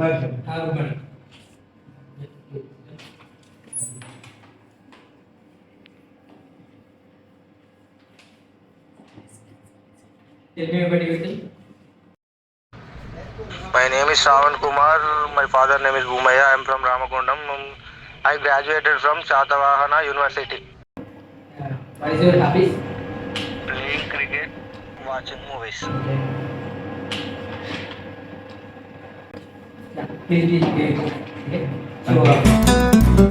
Good morning. Tell me about yourself. My name is Shravan Kumar. My father name is Bhumaya. I am from Ramakondam. I graduated from Satavahana University. What is your hobbies? Playing cricket, watching movies. Okay. Yeah, please. Okay. So,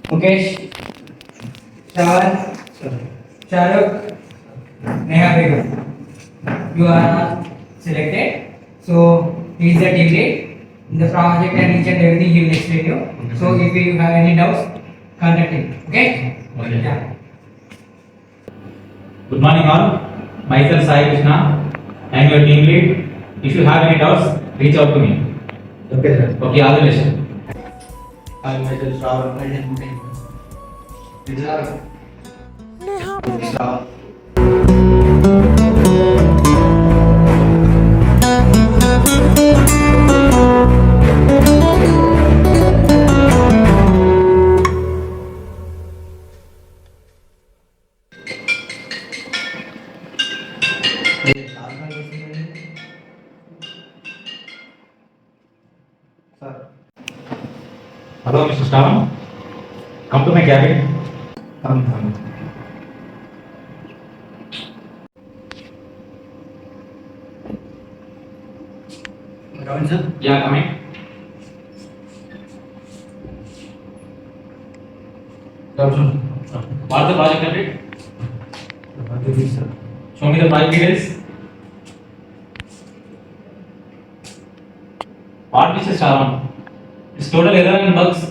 Mukesh, Shravan, Shahrukh, Neha Begum. You are selected. So he is the team lead in the project and each and everything he will explain you. So if you have any doubts, contact him. Okay? Okay. Yeah. Good morning all. Myself Sai Krishna. I am your team lead. If you have any doubts, reach out to me. Okay, sir. Okay, all the best. I myself Shravan. This is Shravan. Sir, Hello, Mr. Shravan. Come to my cabin. come. Come in, sir. Yeah, come in. Come, sir. What the project update? What is this, sir? Show me the project details. What, Mr. Shravan? It's total error and bugs.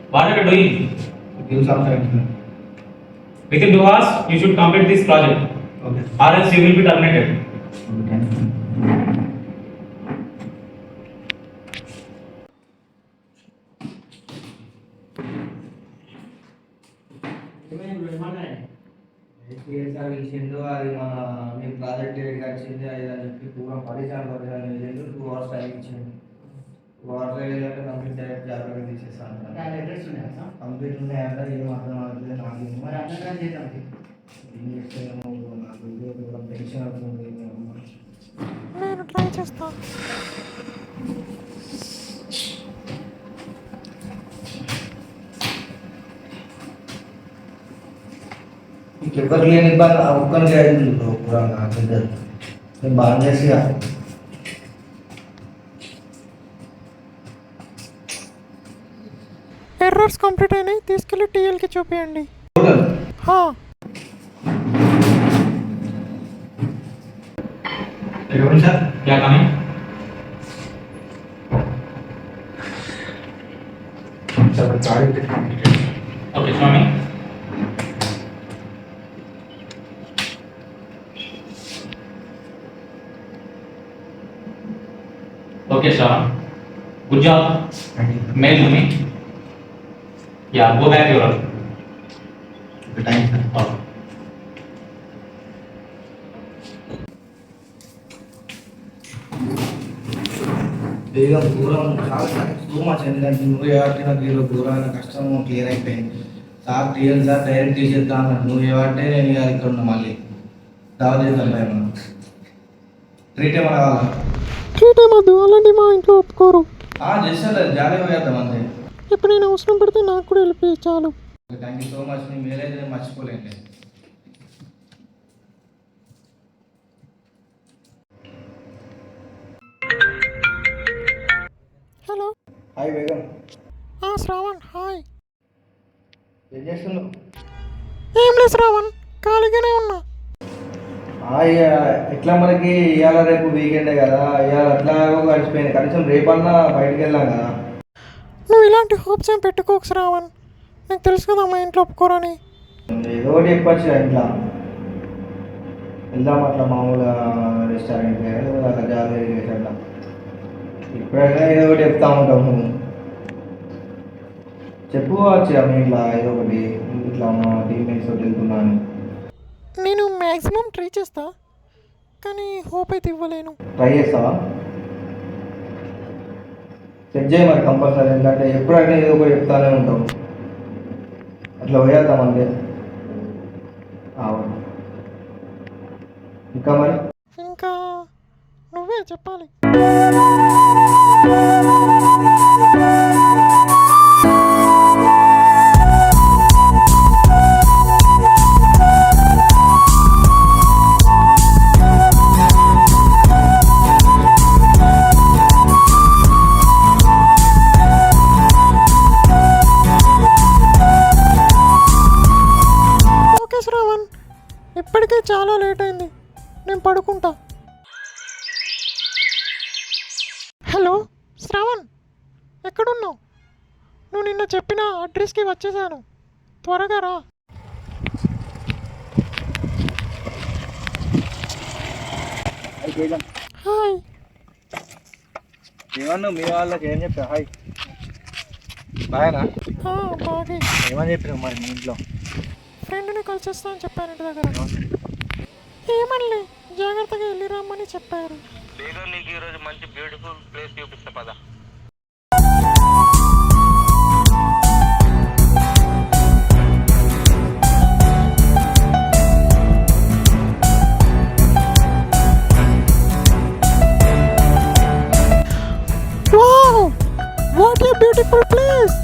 What are you doing? Give some time, sir. Within 2 hours, you should complete this project, Okay. or else you will be terminated. ఇచ్చిండు అది మన మీ project డేట్కి వచ్చింది అది అని చెప్పి పూర్వం పరిచయం చేసిండు 2 hours టైం ఇచ్చిండు 2 hours అయ్యాక కంప్లీట్ డైరెక్ట్ జాగ్రత్తగా తీసేస్తాను కంప్లీట్ ఉన్నాయంట ఏం అర్థం అవుతుంది నాకు ఏం చేస్తాను నాకు ఇది టెన్షన్ అవుతుంది నేను ట్రై చేస్తాను. ఇంకెవ్వరు లేని ఇబ్బంది ఆ ఒక్కరిని చేయండి పూరా నాకు ఇద్దరు నేను బాగా చేసిగా ఎర్రర్స్ కంప్లీట్ అయినాయి, తీసుకెళ్ళి టీఎల్కి చూపించండి. హా, sir Yeah, come in. Okay, show me. Okay, Shravan. Good job. Mail to me. Yeah, go back your. Thank sir Okay. Begum దూరం చాలా టూ మచ్ ఎందుకంటే నువ్వు ఏమంటే నాకు ఈరోజు దూరమైన కష్టం క్లియర్ అయిపోయింది సార్ టీఎల్ సార్ డైరెక్ట్ తీసేద్దాం అన్నాడు నువ్వు ఏమంటే నేను ఇక ఇక్కడ ఉన్నా మళ్ళీ దావా చేద్దాం ఏమన్నా ట్రీట్ ఏమన్నా కావాలా ట్రీట్ ఏమద్దు, అలాంటి మా ఇంట్లో ఒప్పుకోరు. చేస్తాను జాలీగా పోయేద్దాం అంతే ఇప్పుడు నేను అవసరం పడితే నాకు కూడా వెళ్ళిపోయి చాలు. థ్యాంక్ యూ సో మచ్ నీ మేలైతే నేను మర్చిపోలేండి hello. Hi Begum Shravan, hi. ఏం చేస్తున్నావు ఏం లేదు శ్రావణ్, ఖాళీగానే ఉన్నా. ఇక ఎట్లా మనకి ఇవాళ రేపు వీకెండే కదా ఇవాళ ఎట్లాగో గడిచిపోయింది కనీసం రేపన్నా బయటికి వెళ్ళాం కదా నువ్వు ఇలాంటి హోప్స్ ఏం పెట్టుకోకు శ్రావణ్, నాకు తెలుసు కదా మా ఇంట్లో ఒప్పుకోరని. ఏదో ఒకటి చెప్పచ్చు ఇంట్లో వెళ్దాం అట్లా మామూలుగా రెస్టారెంట్కి అట్లా జాలీగా చేసేద్దాం ఇప్పుడైనా ఏదో ఒకటి చెప్తా ఉంటావు నువ్వు చెప్పుకోవచ్చు మీ ఇట్లా ఏదో ఒకటి ఇట్లా మా టీమ్మేట్స్ తోటి వెళ్తున్నాను. నేను మ్యాక్సిమం ట్రై చేస్తా, కానీ హోప్ అయితే ఇవ్వలేను. ట్రై చేస్తావా? చెక్ చేయ మరి కంపల్సరీ, ఎందుకంటే ఎప్పుడైనా ఏదో ఒకటి చెప్తానే ఉంటావు. అట్లా పోయేద్దాం అంతే. అవును. ఇంకా మరి ఇంకా నువ్వే చెప్పాలి. ఓకే శ్రావణ్, ఇప్పటికే చాలా లేట్ అయింది, నేను పడుకుంటా. హలో శ్రావణ్, ఎక్కడున్నావు? నువ్వు నిన్న చెప్పిన అడ్రస్కి వచ్చేసాను, త్వరగా రా. హాయ్. ఏమన్నా మీ వాళ్ళకి ఏం చెప్పా? హాయ్ బాగా బాగా. ఏమని చెప్పినావు మరి మీ ఇంట్లో? ఫ్రెండ్ని కలిసేస్తా అని చెప్పాను ఇంటి దగ్గర. ఏమనలే, జాగ్రత్తగా వెళ్ళి రమ్మని చెప్పారు. బేగం నీకు ఈరోజు మంచి బ్యూటిఫుల్ ప్లేస్ చూపిస్తా పద. Wow, what a beautiful place.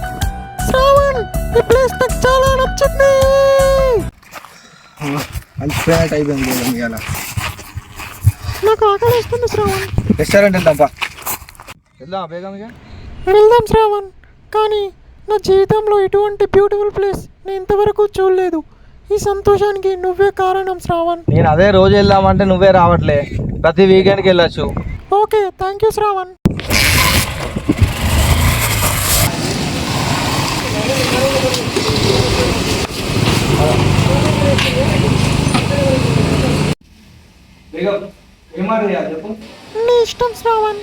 Shravan, ఈ ప్లేస్ నాకు చాలా నచ్చింది. అల్సిపోయినట్టు అయిపోయింది ఇవాళ. నాకు ఆకలి వేస్తుంది శ్రావణ్. రెస్టారెంట్ వెళ్దాంపా. వెళ్దాం బేగంగా. వెళ్దాం శ్రావణ్, కానీ నా జీవితంలో ఇటువంటి బ్యూటిఫుల్ ప్లేస్ నేను ఇంతవరకు చూడలేదు. ఈ సంతోషానికి నువ్వే కారణం శ్రావణ్. నేను అదే రోజు వెళ్దామంటే నువ్వే రావట్లే. ప్రతి వీకెండ్కి వెళ్ళచ్చు. Okay, thank you Shravan. Begum ఏమాట చేయాలి చెప్పు? నీ ఇష్టం శ్రావణ్.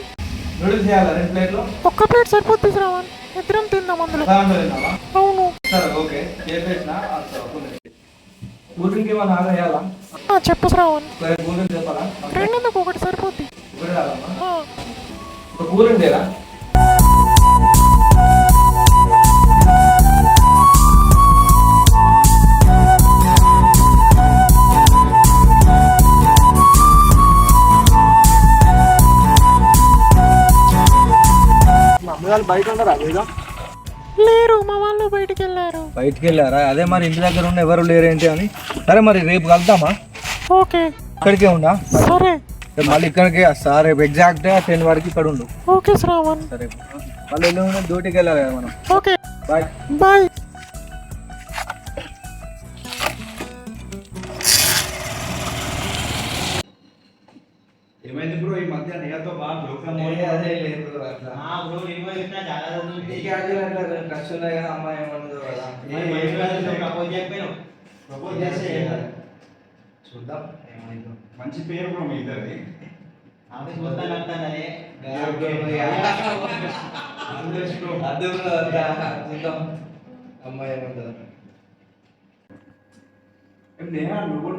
నూడిల్స్ చేయాలా 2 ప్లేట్లు? ఒక్క ప్లేట్ సరిపోద్ది శ్రావణ్, ఇద్దరం తిందాం అందులో. దాంట్లో తిన్నావా? అవును. సరే ఓకే చేసేసిన. కూల్ డ్రింక్ ఏమన్నా ఆర్డర్ చేయాలా? చెప్పు శ్రావణ్. కూల్ డ్రింక్ చెప్పాలా? రెండెందుకు, ఒకటి సరిపోద్ది. ఒకటి కాదమ్మా, ఒక కూల్ డ్రింక్ లేదా? వాళ్ళు బయట ఉన్నారా? లేరు, మా వాళ్ళు బయటికి వెళ్ళారు. బయటికి వెళ్ళారా? అదే మరి ఇంటి దగ్గర ఉన్న ఎవరు లేరేంటి అని. సరే మరి రేపు కలుద్దామా? ఓకే, ఇక్కడికే ఉందా? సరే. మళ్ళీ ఇక్కడికే వస్తా. రేపు ఎగ్జాక్ట్ 10 వరకు ఇక్కడ ఉండు. ఓకే శ్రావణ్. సరే మళ్ళీ డ్యూటీకి వెళ్ళాలి కదా మనం. Okay bye bye. ఏమైంది బ్రో ఈ మధ్య నేతో బాగా ప్రోగ్రామ్ అదే లేదు అట్లా. బ్రో నేను చెప్పిన చాలా రోజులు ఈ క్యాజువల్ అట్లా ఖర్చు ఉన్నాయి కదా, అమ్మాయి ఏమన్నదో కదా. ప్రపోజ్ చేయకపోయినావు ప్రపోజ్ చేస్తే చూద్దాం ఏమైందో. మంచి పేరు బ్రో మీ ఇద్దరిది. ఆఫీస్ మొత్తం అంటానని చూద్దాం అమ్మాయి ఏమంటుందో. నేనా నువ్వు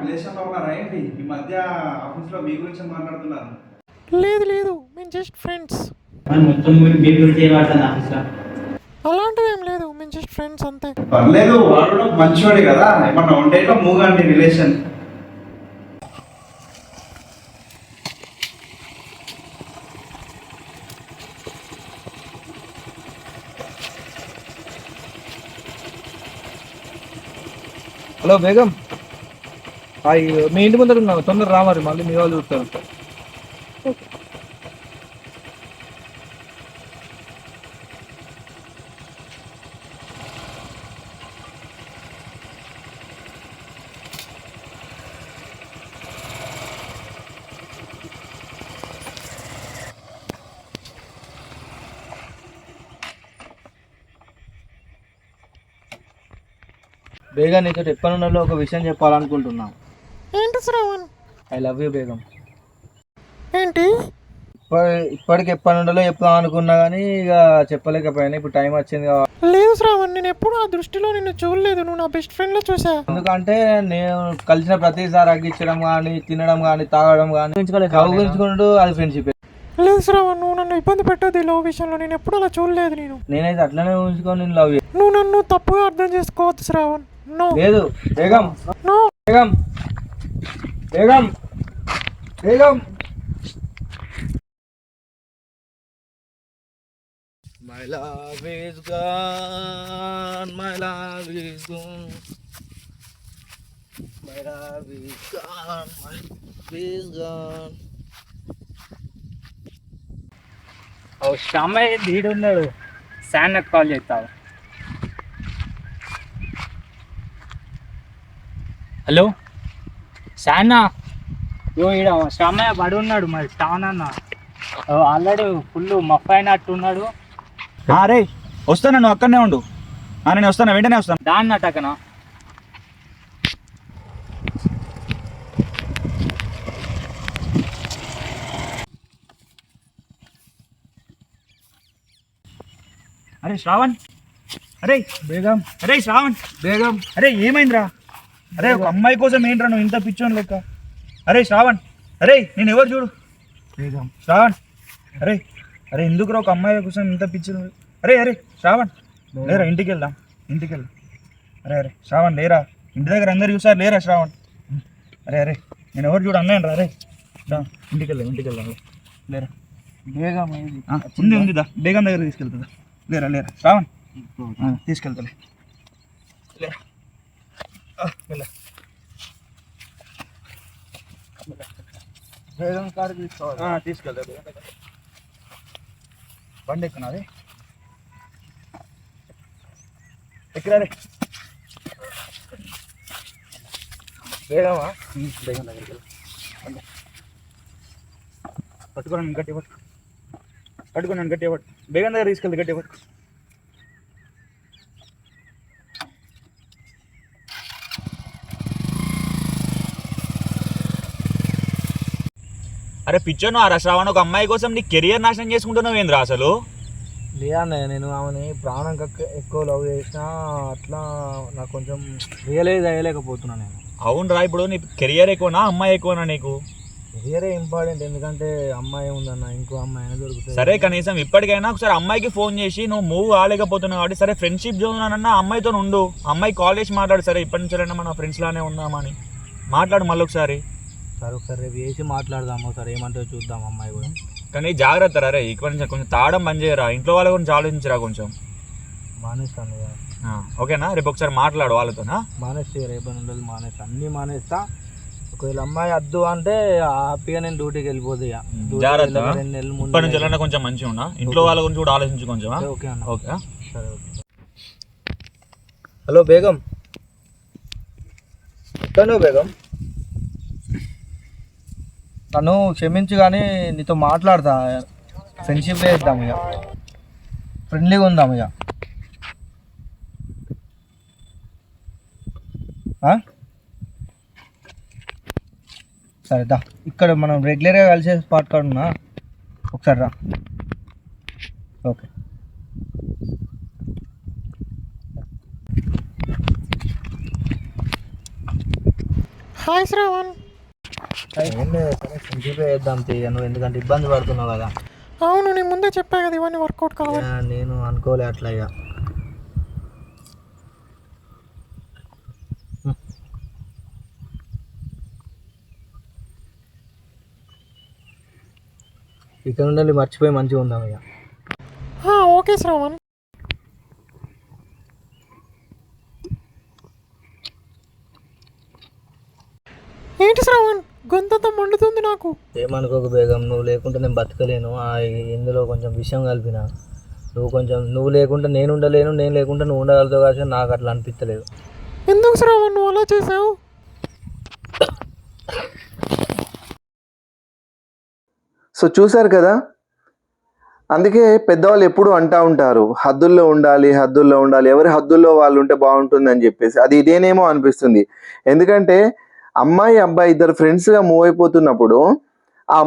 రిలేషన్లో ఉన్నారా ఏంటి? ఈ మధ్య ఆఫీస్లో మీ గురించి మాట్లాడుతున్నారు. లేదు లేదు, మేము జస్ట్ ఫ్రెండ్స్. మొత్తం మీ గురించి ఏం వాడతాను ఆఫీస్లో? అలాంటిది ఏం లేదు, మేము జస్ట్ ఫ్రెండ్స్ అంతే. పర్లేదు, వాడు కూడా మంచివాడే కదా. ఏమన్నా ఉండేట్లో మూగండి రిలేషన్. హలో బేగం, మీ ఇంటి ముందర ఉన్నావు, తొందర రా మరి, మళ్ళీ మీ వాళ్ళు చూస్తారు. బేగం, నీతో ఎప్పనున్నలో ఒక విషయం చెప్పాలనుకుంటున్నా. ఏంటి Shravan? I love you Begum. ఏంటి? ఇప్పటికి ఎప్పటి నుండో చెప్దాం అనుకున్నా కానీ ఇక చెప్పలేకపోయాను. ఇప్పుడు టైం వచ్చింది కాబట్టి. లేదు శ్రావణ్, నేను ఎప్పుడు ఆ దృష్టిలో నిన్ను చూడలేదు. నువ్వు నా బెస్ట్ ఫ్రెండ్లో చూసా. ఎందుకంటే నేను కలిసిన ప్రతిసారి అగ్గించడం కానీ, తినడం కానీ, తాగడం కానీ, కౌగులించుకుంటూ అది ఫ్రెండ్షిప్. లేదు శ్రావణ్, నువ్వు నన్ను ఇబ్బంది పెట్టదు ఈ లవ్ విషయంలో. నేను ఎప్పుడు అలా చూడలేదు. నేనైతే అట్లనే ఊహించుకొని నేను లవ్. నువ్వు నన్ను తప్పుగా అర్థం చేసుకోవద్దు శ్రావణ్. నో లేదు Begum, no Begum, Begum, Begum. My love is gone, my love is gone, my love is gone, my love is gone. Shyamaiah దీడున్నాడు, శాన్నకు కాల్ చేస్తావు. హలో శాన్నా, ఈడ శ్యామయ్య పడి ఉన్నాడు. మరి టాన్ అన్న ఆల్రెడీ ఫుల్ మఫ్ అయినట్టున్నాడు. రే వస్తాను, నువ్వు అక్కడనే ఉండు. నేను వస్తాను, వెంటనే వస్తాను. దాన్ని అటకనా అరే శ్రావణ్, అరే బేగం, అరే శ్రావణ్, బేగం. అరే ఏమైందిరా? అరే ఒక అమ్మాయి కోసం ఏంట్రా నువ్వు ఇంత పిచ్చోని లెక్క? అరే శ్రావణ్, అరే నేను ఎవరు చూడు. బేగం, శ్రావణ్, అరే అరే ఎందుకురా ఒక అమ్మాయి కోసం ఇంత పిచ్చి? అరే అరే శ్రావణ్, లేరా ఇంటికి వెళ్దాం, ఇంటికి వెళ్దాం. అరే అరే శ్రావణ్ లేరా, ఇంటి దగ్గర అందరు చూసారు, లేరా శ్రావణ్? అరే అరే నేను ఎవరు చూడు అన్నాను రా. అరే శ్రావణ్ ఇంటికి వెళ్దాం, ఇంటికి వెళ్దాం, లేరా? బేగం ఉంది ఉందిదా, బేగం దగ్గర తీసుకెళ్తుందా? లేరా లేరా శ్రావణ్, తీసుకెళ్తలే, లేరా వెళ్ళ. బేగం కారు తీసుకోవాలి. తీసుకెళ్తా. బండి ఎక్కున్నది, ఎక్కడారే బేగమా? బేగం దగ్గరికి వెళ్ళి పట్టుకోండి, గట్టి పట్టు, పట్టుకోండి గట్టి పట్టు. బేగం దగ్గర తీసుకెళ్తే గట్టి పట్టు. అరే పిచ్చోను ఆ శ్రావణ్, ఒక అమ్మాయి కోసం నీ కెరియర్ నాశనం చేసుకుంటున్నావు ఏంద్రా అసలు? లేదన్నయ్య, నేను ఆమెని ప్రాణం ఎక్కువ లవ్ చేసినా అట్లా నాకు కొంచెం రియలైజ్ అయ్యలేకపోతున్నాను నేను. అవునరా, ఇప్పుడు నీ కెరియర్ ఎక్కువనా అమ్మాయి ఎక్కువనా నీకు? కెరియరే ఇంపార్టెంట్, ఎందుకంటే అమ్మాయి ఉందన్న, ఇంకో అమ్మాయి అయినా దొరుకుతుంది. సరే కనీసం ఇప్పటికైనా ఒకసారి అమ్మాయికి ఫోన్ చేసి నువ్వు మూవ్ కాలేకపోతున్నావు కాబట్టి సరే ఫ్రెండ్షిప్ జోన్ అన్న అమ్మాయితో ఉండు, అమ్మాయి కాల్ చేసి మాట్లాడు. సరే ఇప్పటి నుంచి మన ఫ్రెండ్స్ లానే ఉన్నామని మాట్లాడు మళ్ళీ ఒకసారి. సరే ఒకసారి రేపు వేసి మాట్లాడదాము, ఒకసారి ఏమంటే చూద్దాం అమ్మాయి కూడా. కానీ జాగ్రత్త రే, ఇక్కడి నుంచి కొంచెం తాగడం బంద్ చేయరా, ఇంట్లో వాళ్ళ గురించి ఆలోచించరా కొంచెం. మానేస్తాను ఇక. ఓకేనా, రేపు ఒకసారి మాట్లాడు వాళ్ళతోనా. మానేస్తే రేపు ఉండదు, మానేస్తా, అన్నీ మానేస్తా. ఒకవేళ అమ్మాయి వద్దు అంటే హ్యాపీగా నేను డ్యూటీకి వెళ్ళిపోదు. జాగ్రత్త, 2 నెలల ముందు ఇప్పటి నుంచి వెళ్ళినా కొంచెం మంచిగా ఉన్నా, ఇంట్లో వాళ్ళ గురించి కూడా ఆలోచించు కొంచెం. ఓకే అన్న. ఓకే సరే ఓకే. హలో బేగం, ఎక్కడ బేగం? నన్ను క్షమించు, కానీ నీతో మాట్లాడతా, ఫ్రెండ్షిప్ చేద్దాం ఇక, ఫ్రెండ్లీగా ఉందాం ఇక. సరే దా, ఇక్కడ మనం రెగ్యులర్గా కలిసే స్పాట్ కాడ ఉన్నా, ఒకసారి రా. ఓకే. హాయ్ శ్రావణ్. ఏం లేదు, సరే ఫ్రెండ్షిప్ చేద్దాం తీయ, నువ్వు ఎందుకంటే ఇబ్బంది పడుతున్నావు కదా. అవును, నేను ముందే చెప్పా కదా ఇవన్నీ వర్కౌట్ కావాలి. నేను అనుకోలే అట్లా ఇక. ఇక్కడ ఉండాలి, మర్చిపోయి మంచిగా ఉందాం ఇక. ఓకే శ్రావణ్. ఏంటి శ్రావణ్, గొంతంతా మండుతుంది నాకు. ఏమనుకోకు బేగం, నువ్వు లేకుంటే నేను బతకలేను. ఇందులో కొంచెం విషయం కలిపిన, నువ్వు లేకుంటే నేను ఉండలేను, నేను లేకుంటే నువ్వు ఉండగలుగుతావు కానీ నాకు అట్లా అనిపించలేదు. ఎందుకు శ్రావణ్ నువ్వు అలా చేసావు? సో చూశారు కదా, అందుకే పెద్దవాళ్ళు ఎప్పుడు అంటూ ఉంటారు హద్దుల్లో ఉండాలి, హద్దుల్లో ఉండాలి, ఎవరి హద్దుల్లో వాళ్ళు ఉంటే బాగుంటుందని చెప్పేసి. అది ఇదేనేమో అనిపిస్తుంది. ఎందుకంటే అమ్మాయి అబ్బాయి ఇద్దరు ఫ్రెండ్స్గా మూవ్ అయిపోతున్నప్పుడు ఆ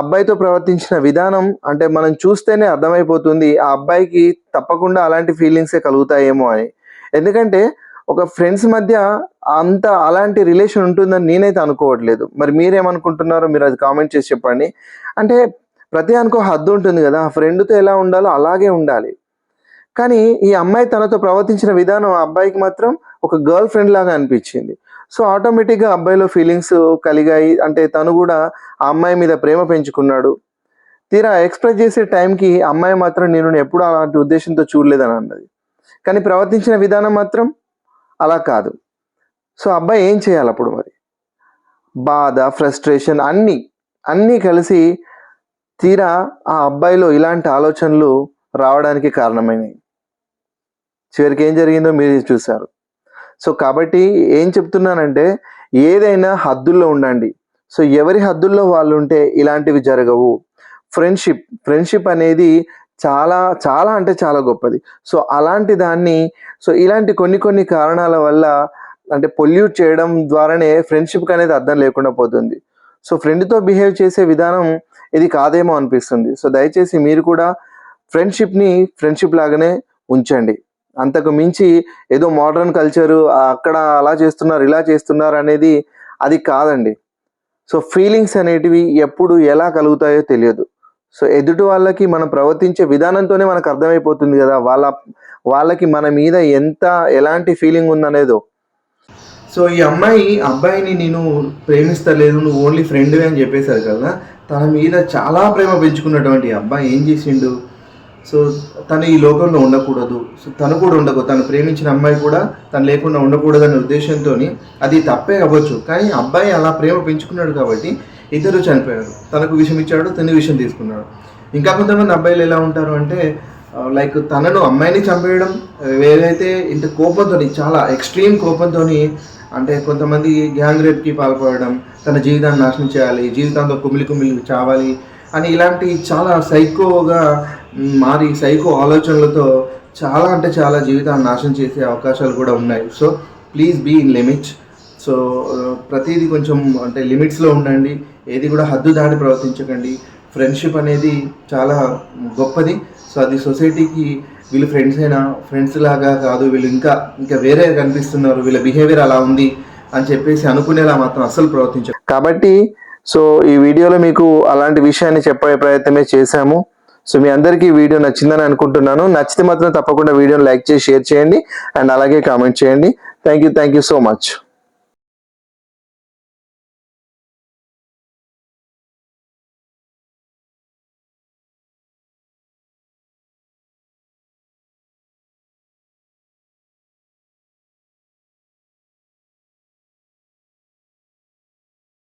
అబ్బాయితో ప్రవర్తించిన విధానం అంటే మనం చూస్తేనే అర్థమైపోతుంది ఆ అబ్బాయికి తప్పకుండా అలాంటి ఫీలింగ్సే కలుగుతాయేమో అని. ఎందుకంటే ఒక ఫ్రెండ్స్ మధ్య అలాంటి రిలేషన్ ఉంటుందని నేనైతే అనుకోవట్లేదు. మరి మీరేమనుకుంటున్నారో మీరు అది కామెంట్ చేసి చెప్పండి. అంటే ప్రతి దానికో హద్దు ఉంటుంది కదా, ఆ ఫ్రెండ్తో ఎలా ఉండాలో అలాగే ఉండాలి. కానీ ఈ అమ్మాయి తనతో ప్రవర్తించిన విధానం ఆ అబ్బాయికి మాత్రం ఒక గర్ల్ ఫ్రెండ్ లాగా అనిపించింది. సో ఆటోమేటిక్గా అబ్బాయిలో ఫీలింగ్స్ కలిగాయి. అంటే తను కూడా ఆ అమ్మాయి మీద ప్రేమ పెంచుకున్నాడు. తీరా ఎక్స్ప్రెస్ చేసే టైంకి అమ్మాయి మాత్రం నేను ఎప్పుడు అలాంటి ఉద్దేశంతో చూడలేదని అన్నది. కానీ ప్రవర్తించిన విధానం మాత్రం అలా కాదు. సో అబ్బాయి ఏం చేయాలి అప్పుడు? మరి బాధ, ఫ్రస్ట్రేషన్ అన్నీ కలిసి తీరా ఆ అబ్బాయిలో ఇలాంటి ఆలోచనలు రావడానికి కారణమైనవి. చివరికి ఏం జరిగిందో మీరు చూశారు. సో కాబట్టి ఏం చెప్తున్నానంటే ఏదైనా హద్దుల్లో ఉండండి. సో ఎవరి హద్దుల్లో వాళ్ళు ఉంటే ఇలాంటివి జరగవు. ఫ్రెండ్షిప్ అనేది చాలా చాలా అంటే చాలా గొప్పది. సో అలాంటి దాన్ని ఇలాంటి కొన్ని కారణాల వల్ల అంటే పొల్యూట్ చేయడం ద్వారానే ఫ్రెండ్షిప్కి అనేది అర్థం లేకుండా పోతుంది. సో ఫ్రెండ్తో బిహేవ్ చేసే విధానం ఇది కాదేమో అనిపిస్తుంది. సో దయచేసి మీరు కూడా ఫ్రెండ్షిప్ లాగానే ఉంచండి. అంతకు మించి ఏదో మోడర్న్ కల్చరు అక్కడ అలా చేస్తున్నారు ఇలా చేస్తున్నారు అనేది అది కాదండి. సో ఫీలింగ్స్ అనేటివి ఎప్పుడు ఎలా కలుగుతాయో తెలియదు. సో ఎదుటి వాళ్ళకి మనం ప్రవర్తించే విధానంతోనే మనకు అర్థమైపోతుంది కదా వాళ్ళకి మన మీద ఎలాంటి ఫీలింగ్ ఉందనేదో. సో ఈ అబ్బాయిని నేను ప్రేమిస్తలేదు, నువ్వు ఓన్లీ ఫ్రెండ్వే అని చెప్పేశారు కదా. తన మీద చాలా ప్రేమ పెంచుకున్నటువంటి అబ్బాయి ఏం చేసిండు? సో తను ఈ లోకంలో ఉండకూడదు, సో తను కూడా ఉండకూడదు, తను ప్రేమించిన అమ్మాయి కూడా తను లేకుండా ఉండకూడదు అనే ఉద్దేశంతో అది తప్పే అవ్వచ్చు. కానీ అబ్బాయి అలా ప్రేమ పెంచుకున్నాడు కాబట్టి ఇద్దరు చనిపోయాడు. తనకు విషం ఇచ్చాడు, తన విషం తీసుకున్నాడు. ఇంకా కొంతమంది అబ్బాయిలు ఎలా ఉంటారు అంటే లైక్ అమ్మాయిని చంపేయడం, వేరైతే ఇంత కోపంతో, చాలా ఎక్స్ట్రీమ్ కోపంతో, అంటే కొంతమంది గ్యాంగ్ రేప్కి పాల్పడడం, తన జీవితాన్ని నాశనం చేయాలి, జీవితంలో కుమిలి చావాలి అని ఇలాంటి చాలా సైకోగా మారి సైకో ఆలోచనలతో చాలా అంటే చాలా జీవితాన్ని నాశనం చేసే అవకాశాలు కూడా ఉన్నాయి. So please be in limits. So ప్రతిదీ కొంచెం అంటే లిమిట్స్లో ఉండండి. ఏది కూడా హద్దు దాటి ప్రవర్తించకండి. ఫ్రెండ్షిప్ అనేది చాలా గొప్పది. సో అది సొసైటీకి వీళ్ళు ఫ్రెండ్స్ లాగా కాదు, వీళ్ళు ఇంకా వేరే కనిపిస్తున్నారు, వీళ్ళ బిహేవియర్ అలా ఉంది అని చెప్పేసి అనుకునేలా మాత్రం అస్సలు ప్రవర్తించారు. కాబట్టి సో ఈ వీడియోలో మీకు అలాంటి విషయాన్ని చెప్పే ప్రయత్నమే చేశాము. సో మీ అందరికీ వీడియో నచ్చిందని అనుకుంటున్నాను. నచ్చితే మాత్రం తప్పకుండా వీడియోని లైక్ చేసి షేర్ చేయండి అండ్ అలాగే కామెంట్ చేయండి. Thank you so much.